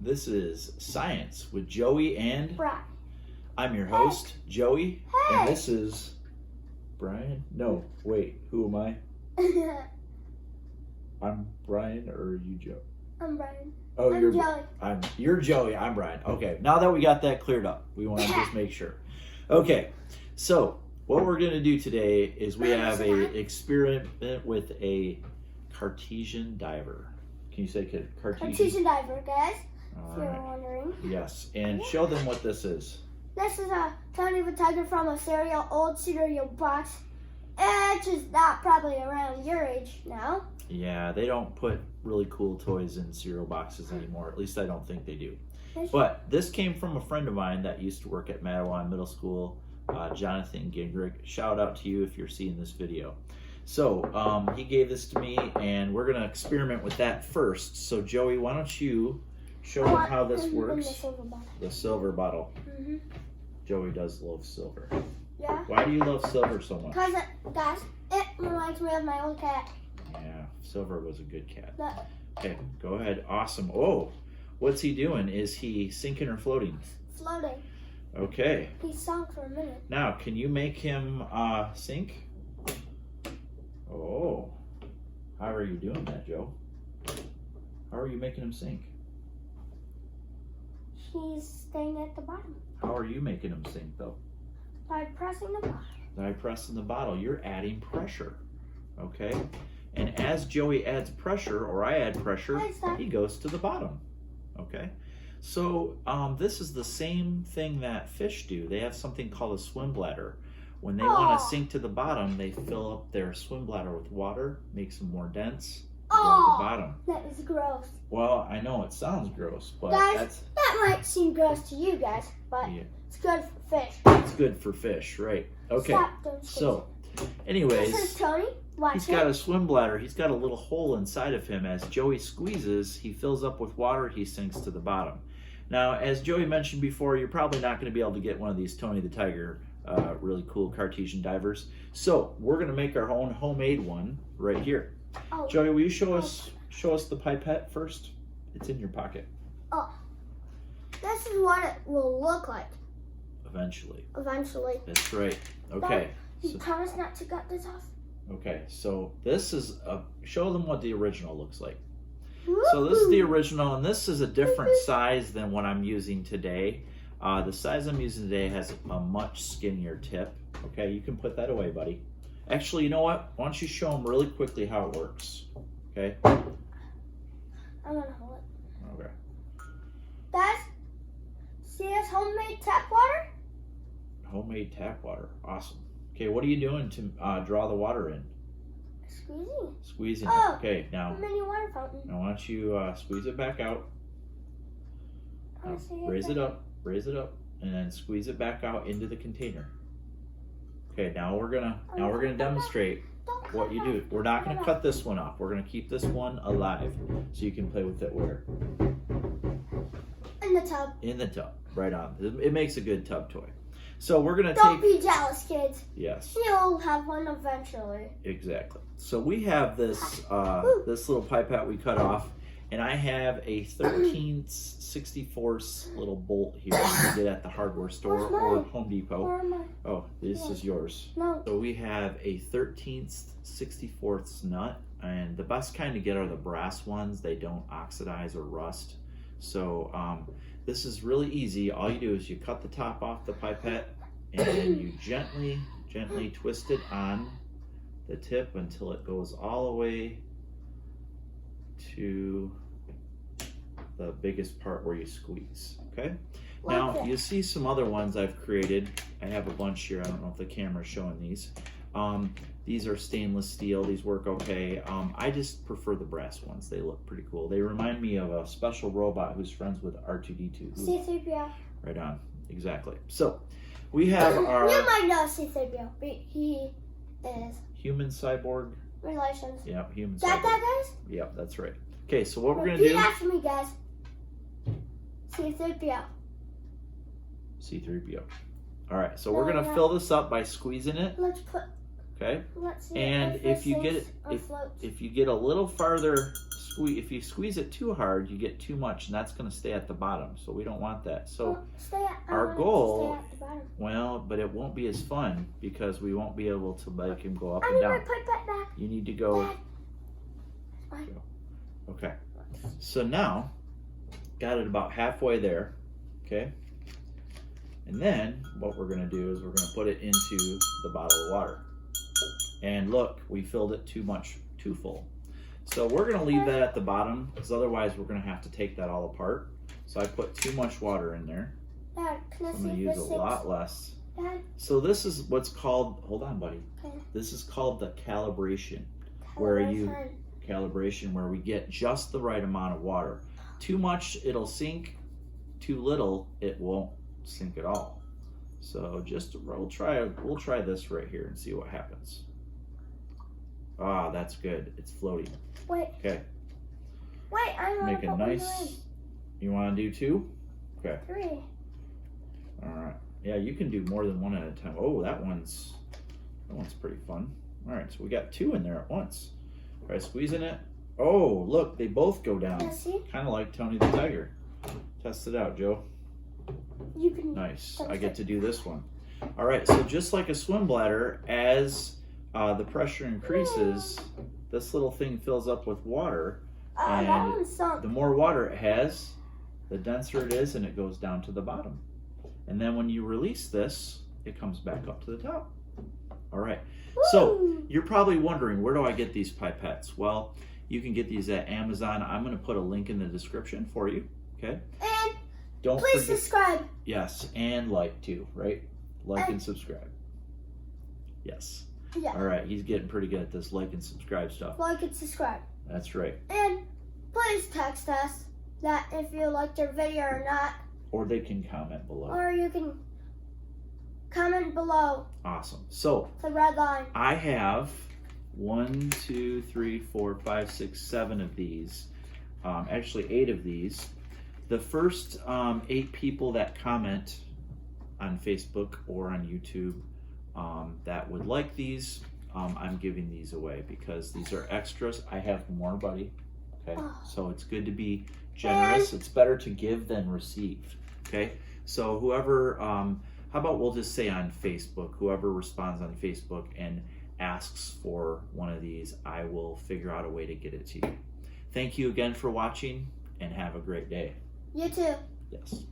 This is Science with Joey and Brian. I'm your host, Joey, Hey. and this is Brian. No, wait, who am I? I'm Brian, or are you Joe? I'm Brian. Oh, I'm you're Joey. You're Joey. I'm Brian. Okay, now that we got that cleared up, we want to just make sure. Okay, so what we're gonna do today is we have a experiment with a Cartesian diver. Can you say Cartesian? Cartesian diver, guys. All If you're right. wondering. Yes, and show them what this is. This is a Tony the Tiger from a old cereal box. Which is not probably around your age now. Yeah, they don't put really cool toys in cereal boxes anymore. At least I don't think they do. This- But this came from a friend of mine that used to work at Mattawan Middle School, Jonathan Gingrich. Shout out to you if you're seeing this video. So he gave this to me, and we're going to experiment with that first. So Joey, why don't you show them how this works? The silver bottle. Mm-hmm. Joey does love silver. Yeah. Why do you love silver so much? Because, guys, it reminds me of my old cat. Yeah, silver was a good cat. That, Okay, go ahead. Awesome. Oh, what's he doing? Is he sinking or floating? floating. Okay. He sunk for a minute. Now, can you make him sink? Oh, how are you doing that, Joe? How are you making him sink? He's staying at the bottom How are you making him sink, though? by pressing the bottom. By pressing the bottle, you're adding pressure. Okay? And as Joey adds pressure, or I add pressure, Hi, Steph. he goes to the bottom. Okay? So this is the same thing that fish do. They have something called a swim bladder. When they want to Aw. sink to the bottom, they fill up their swim bladder with water, makes them more dense, and go to Oh, the bottom. that is gross. Well, I know it sounds gross, but Guys, that might seem gross to you guys, but Yeah. it's good for fish. it's good for fish, right? Okay, Stop those so things. anyways, This is Tony. Watch he's it. got a swim bladder. He's got a little hole inside of him. As Joey squeezes, he fills up with water. He sinks to the bottom. Now, as Joey mentioned before, you're probably not going to be able to get one of these Tony the Tiger really cool Cartesian divers. So we're going to make our own homemade one right here. Oh, Joey, will you show us the pipette first? It's in your pocket. this is what it will look like Eventually. eventually. That's right. Okay. You So, promise not to cut this off? okay. So this is show them what the original looks like. So this is the original, and this is a different size than what I'm using today. The size I'm using today has a much skinnier tip. Okay, you can put that away, buddy. Actually, you know what? Why don't you show them really quickly how it works? Okay. I'm gonna hold it. Okay. Guys, see this homemade tap water? Homemade tap water. Awesome. Okay, what are you doing to draw the water in? Squeezing. Squeezing Oh. it. Okay, A now mini water fountain. why don't you squeeze it back out? I wanna see Raise it up, and then squeeze it back out into the container. Okay, now we're gonna demonstrate Don't cut what you it do. off. We're not Don't gonna cut cut this one off. We're gonna keep this one alive, so you can play with it where? it off. In the tub. In the tub, right on. It makes a good tub toy. So we're gonna Don't take, be jealous, kids. yes, You'll have one eventually. exactly. So we have this this little pipette we cut off, and I have a 13/64 little bolt here that you get at the hardware store Where's or mine? Home Depot. Where am I? Oh, this is yours. No. So we have a 13/64 nut, and the best kind to get are the brass ones. They don't oxidize or rust. So this is really easy. All you do is you cut the top off the pipette, and then you gently twist it on the tip until it goes all the way to the biggest part where you squeeze. Okay? Now, Like you see some other ones I've created. I have a bunch here. I don't know if the camera's showing these. These are stainless steel. These work okay. I just prefer the brass ones. They look pretty cool. They remind me of a special robot who's friends with R2-D2. C-3PO. Right on. Exactly. So, we have our You might know C-3PO, but he is... human cyborg relations. Yep, human Got cell group. that, guys? Yep, that's right. Okay, so what we're going to Repeat do... after me, guys. C-3PO. C-3PO. All right, so we're going to fill this up by squeezing it. Let's put... Okay? Let's see And if you get floats. if you get a little farther, if you squeeze it too hard, you get too much, and that's going to stay at the bottom. So we don't want that. So our goal, well, but it won't be as fun because we won't be able to make him go up and down. Back. You need to go. Dad. Okay. So now, got it about halfway there. Okay. And then what we're going to do is we're going to put it into the bottle of water. And look, we filled it too full. So we're going to leave that at the bottom because otherwise we're going to have to take that all apart. So I put too much water in there. Dad, can I I'm see going to use a lot less. Dad? So this is what's called, hold on buddy. Okay. This is called the calibration where we get just the right amount of water. Too much, it'll sink. Too little, it won't sink at all. So just we'll try this right here and see what happens. Ah, that's good. It's floating. Wait. Okay. Wait, I want Make to a put nice. You want to do 2? Okay. 3. All right. Yeah, you can do more than 1 at a time. Oh, that one's pretty fun. All right, so we got 2 in there at once. Try squeezing it. Oh, look, they both go down. Kind of like Tony the Tiger. Test it out, Joe. You can. Nice. I get to do this one. All right, so just like a swim bladder, as the pressure increases, this little thing fills up with water, and the more water it has, the denser it is, and it goes down to the bottom. And then when you release this, it comes back up to the top. All right. So you're probably wondering, where do I get these pipettes? Well, you can get these at Amazon. I'm going to put a link in the description for you. Okay. And don't please forget, subscribe. Yes, and like too, right? Like and subscribe. Yes. Yeah. All right, he's getting pretty good at this like and subscribe stuff. Like and subscribe. That's right. And please text us that if you liked our video or not. Or they can comment below. Or you can comment below. Awesome. So the red line. I have 1, 2, 3, 4, 5, 6, 7 of these. Actually 8 of these. The first 8 people that comment on Facebook or on YouTube that would like these, I'm giving these away because these are extras. I have more, buddy. Okay, so it's good to be generous. It's better to give than receive. Okay, so whoever, how about we'll just say on Facebook, whoever responds on Facebook and asks for one of these, I will figure out a way to get it to you. Thank you again for watching and have a great day. You too. Yes.